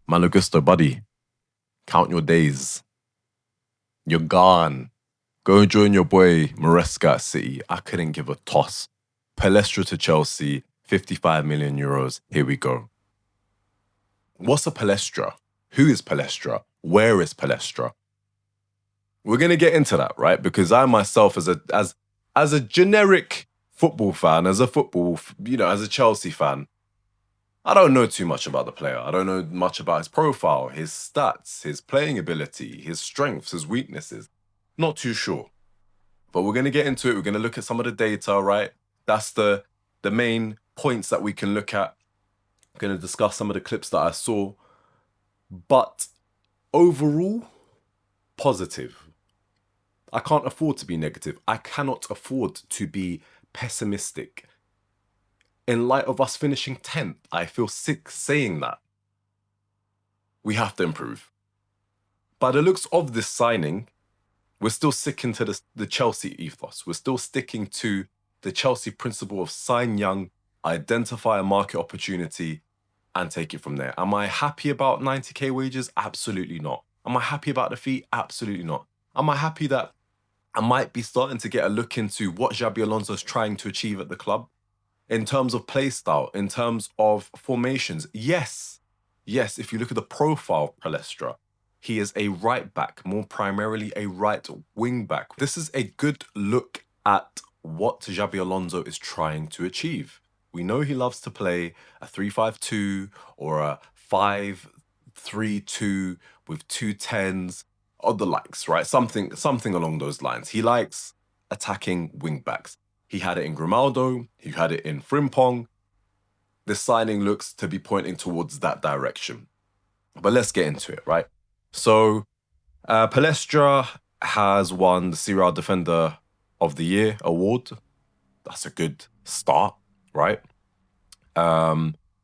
Malo Gusto, buddy. Count your days. You're gone. Go and join your boy Maresca at City. I couldn't give a toss. Palestra to Chelsea, 55 million euros. Here we go. What's a Palestra? Who is Palestra? Where is Palestra? We're gonna get into that, right? Because I myself, as a generic football fan, as a Chelsea fan, I don't know too much about the player. I don't know much about his profile, his stats, his playing ability, his strengths, his weaknesses. Not too sure. But we're going to get into it. We're going to look at some of the data, right? That's the main points that we can look at. I'm going to discuss some of the clips that I saw. But overall, positive. I can't afford to be negative. I cannot afford to be pessimistic. In light of us finishing 10th, I feel sick saying that. We have to improve. By the looks of this signing, we're still sticking to the Chelsea ethos. We're still sticking to the Chelsea principle of sign young, identify a market opportunity, and take it from there. Am I happy about 90k wages? Absolutely not. Am I happy about the fee? Absolutely not. Am I happy that I might be starting to get a look into what Xabi Alonso is trying to achieve at the club? In terms of play style, in terms of formations, yes. Yes, if you look at the profile of Palestra, he is a right back, more primarily a right wing back. This is a good look at what Xabi Alonso is trying to achieve. We know he loves to play a 3-5-2 or a 5-3-2 with 2 10s or the likes, right? Something along those lines. He likes attacking wing backs. He had it in Grimaldo. He had it in Frimpong. This signing looks to be pointing towards that direction. But let's get into it, right? So, Palestra has won the Serie A Defender of the Year award. That's a good start, right?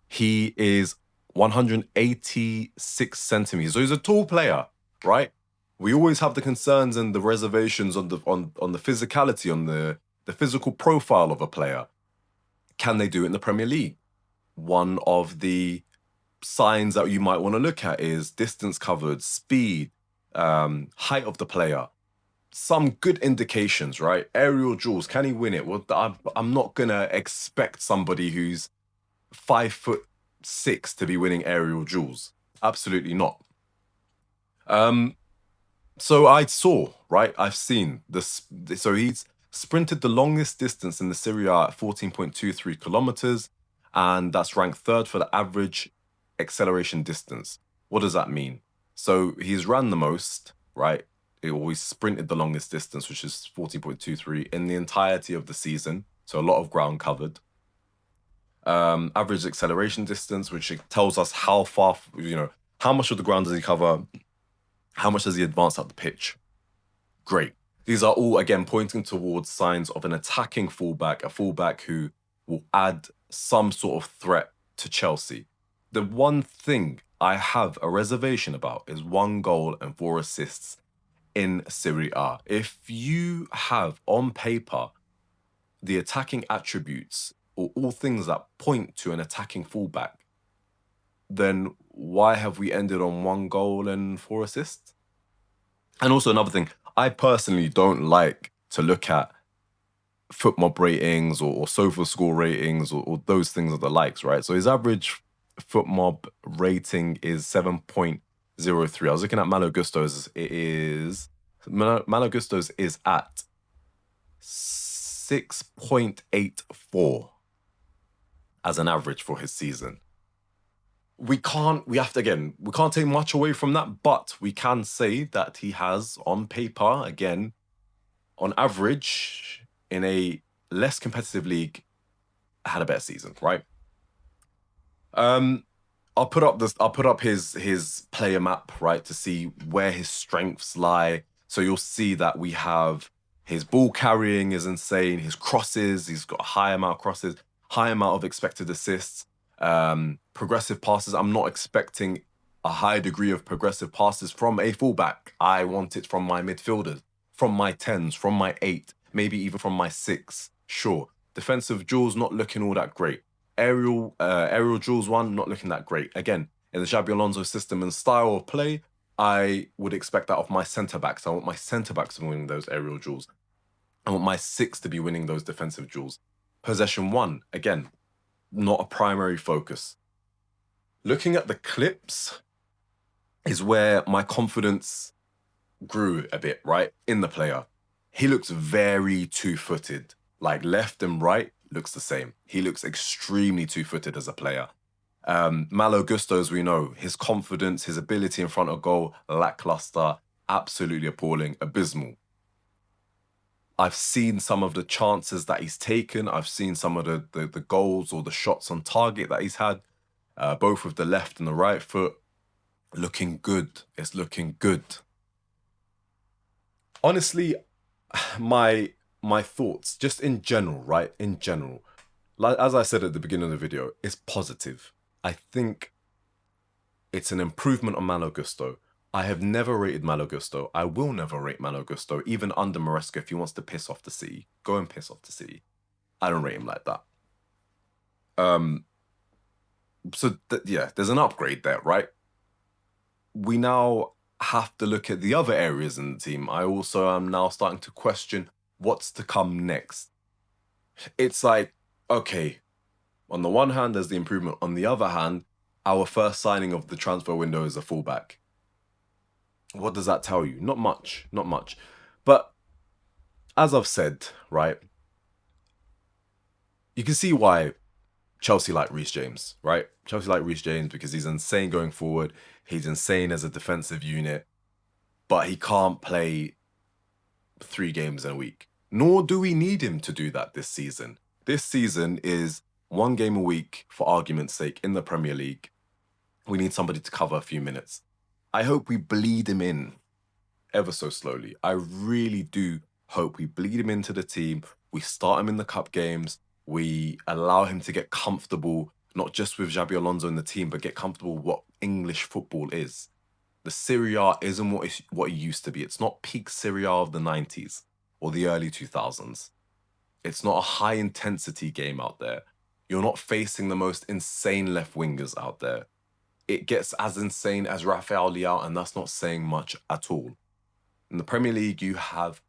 He is 186 centimeters. So he's a tall player, right? We always have the concerns and the reservations on the physicality, on the physical profile of a player. Can they do it in the Premier League? One of the signs that you might want to look at is distance covered, speed, height of the player. Some good indications, right? Aerial duels, can he win it? Well, I'm not going to expect somebody who's 5'6" to be winning aerial duels. Absolutely not. So I saw, right? I've seen this. So he's sprinted the longest distance in the Serie A at 14.23 kilometers, and that's ranked third for the average acceleration distance. What does that mean? So he's ran the most, right? He always sprinted the longest distance, which is 14.23 in the entirety of the season. So a lot of ground covered. Average acceleration distance, which tells us how far, how much of the ground does he cover? How much does he advance up the pitch? Great. These are all, again, pointing towards signs of an attacking fullback, a fullback who will add some sort of threat to Chelsea. The one thing I have a reservation about is 1 goal and 4 assists in Serie A. If you have on paper the attacking attributes or all things that point to an attacking fullback, then why have we ended on 1 goal and 4 assists? And also another thing, I personally don't like to look at FootMob ratings or SofaScore ratings or those things of the likes, right? So his average FootMob rating is 7.03. I was looking at Malo Gusto's. Malo Gusto's is at 6.84 as an average for his season. We can't take much away from that, but we can say that he has, on paper, again, on average, in a less competitive league, had a better season, right? I'll put up his player map, right, to see where his strengths lie. So you'll see that we have his ball carrying is insane, his crosses, he's got a high amount of crosses, high amount of expected assists. Progressive passes, I'm not expecting a high degree of progressive passes from a fullback. I want it from my midfielders, from my 10s, from my 8, maybe even from my 6. Sure. Defensive duels not looking all that great. Aerial duels 1 not looking that great. Again, In the Xabi Alonso system and style of play, I would expect that of my centre-backs. I want my centre-backs to be winning those aerial duels. I want my six to be winning those defensive duels. Possession one, again, not a primary focus. Looking at the clips is where my confidence grew a bit, right? In the player. He looks very two-footed. Like left and right looks the same. He looks extremely two-footed as a player. Malo Gusto, as we know, his confidence, his ability in front of goal, lackluster, absolutely appalling, abysmal. I've seen some of the chances that he's taken. I've seen some of the goals or the shots on target that he's had, both with the left and the right foot. Looking good. It's looking good. Honestly, my thoughts, just in general, right? In general, like as I said at the beginning of the video, it's positive. I think it's an improvement on Malo Gusto. I have never rated Malo Gusto. I will never rate Malo Gusto, even under Maresca. If he wants to piss off the city, go and piss off the city. I don't rate him like that. Yeah, there's an upgrade there, right? We now have to look at the other areas in the team. I also am now starting to question what's to come next. It's like, okay, on the one hand, there's the improvement. On the other hand, our first signing of the transfer window is a fullback. What does that tell you? Not much, not much. But as I've said, right, you can see why Chelsea like Reece James, right? Chelsea like Reece James because he's insane going forward. He's insane as a defensive unit, but he can't play 3 games in a week. Nor do we need him to do that this season. This season is 1 game a week, for argument's sake, in the Premier League. We need somebody to cover a few minutes. I hope we bleed him in ever so slowly. I really do hope we bleed him into the team. We start him in the cup games. We allow him to get comfortable, not just with Xabi Alonso in the team, but get comfortable with what English football is. The Serie A isn't what it used to be. It's not peak Serie A of the 90s or the early 2000s. It's not a high-intensity game out there. You're not facing the most insane left wingers out there. It gets as insane as Rafael Leao, and that's not saying much at all. In the Premier League, you have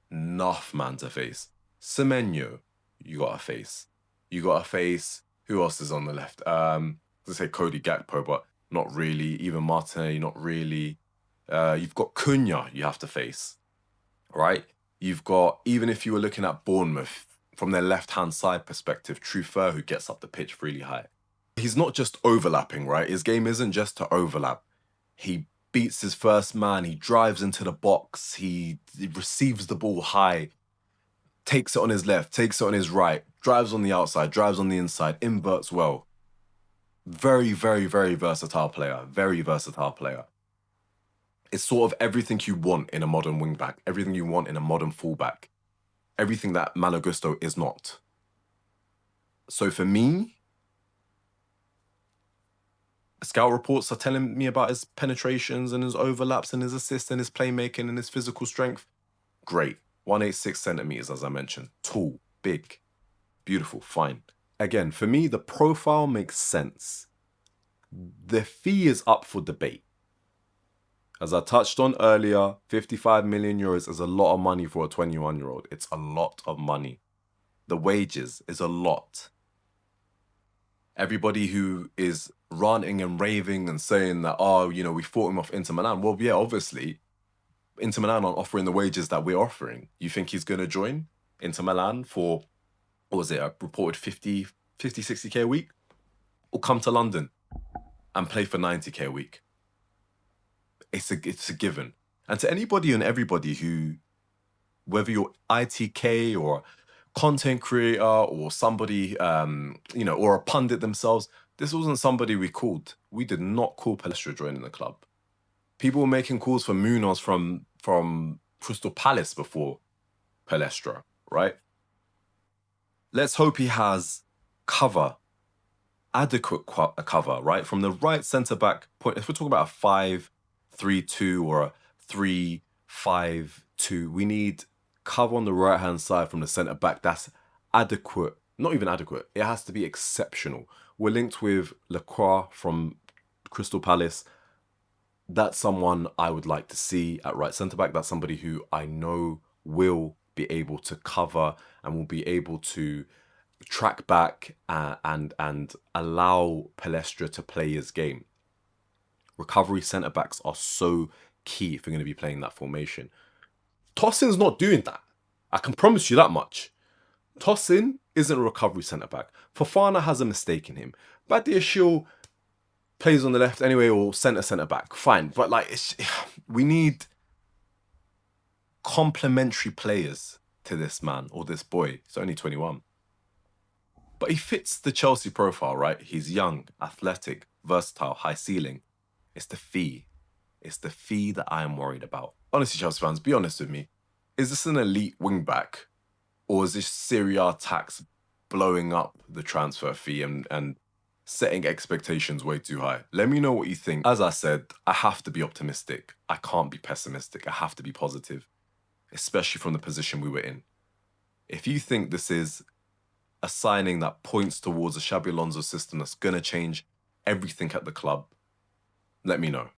enough man to face. Semenyo, you got to face. You got to face... Who else is on the left? Let's say Cody Gakpo, but not really. Even Martinelli, not really. You've got Cunha you have to face, right? You've got, even if you were looking at Bournemouth, from their left-hand side perspective, Truffert, who gets up the pitch really high. He's not just overlapping, right? His game isn't just to overlap. He beats his first man, he drives into the box, he receives the ball high, takes it on his left, takes it on his right, drives on the outside, drives on the inside, inverts well. Very, very, very versatile player. Very versatile player. It's sort of everything you want in a modern wingback, everything you want in a modern fullback, everything that Malo Gusto is not. So for me, scout reports are telling me about his penetrations and his overlaps and his assists and his playmaking and his physical strength. Great. 186 centimeters, as I mentioned. Tall, big, beautiful, fine. Again, for me, the profile makes sense. The fee is up for debate. As I touched on earlier, 55 million euros is a lot of money for a 21-year-old. It's a lot of money. The wages is a lot. Everybody who is ranting and raving and saying that, oh, you know, we fought him off Inter Milan. Well, yeah, obviously, Inter Milan aren't offering the wages that we're offering. You think he's going to join Inter Milan for, what was it, a reported 50, 60k a week? Or come to London and play for 90k a week? It's a given. And to anybody and everybody who, whether you're ITK or content creator or somebody, you know, or a pundit themselves, this wasn't somebody we called. We did not call PALESTRA joining the club. People were making calls for Munoz from Crystal Palace before PALESTRA, right? Let's hope he has cover, adequate cover, right? From the right centre-back point, if we're talking about a 5-3-2 or a 3-5-2, we need cover on the right-hand side from the centre-back that's adequate. Not even adequate. It has to be exceptional. We're linked with Lacroix from Crystal Palace. That's someone I would like to see at right centre-back. That's somebody who I know will be able to cover and will be able to track back and allow Palestra to play his game. Recovery centre-backs are so key if you're going to be playing that formation. Tosin's not doing that. I can promise you that much. Tosin isn't a recovery centre-back. Fofana has a mistake in him. Badiashile plays on the left anyway, or centre-back. Fine. But like, we need complementary players to this man or this boy. He's only 21. But he fits the Chelsea profile, right? He's young, athletic, versatile, high ceiling. It's the fee. It's the fee that I am worried about. Honestly, Chelsea fans, be honest with me. Is this an elite wing-back? Or is this Serie A tax blowing up the transfer fee and setting expectations way too high? Let me know what you think. As I said, I have to be optimistic. I can't be pessimistic. I have to be positive, especially from the position we were in. If you think this is a signing that points towards a Xabi Alonso system that's going to change everything at the club, let me know.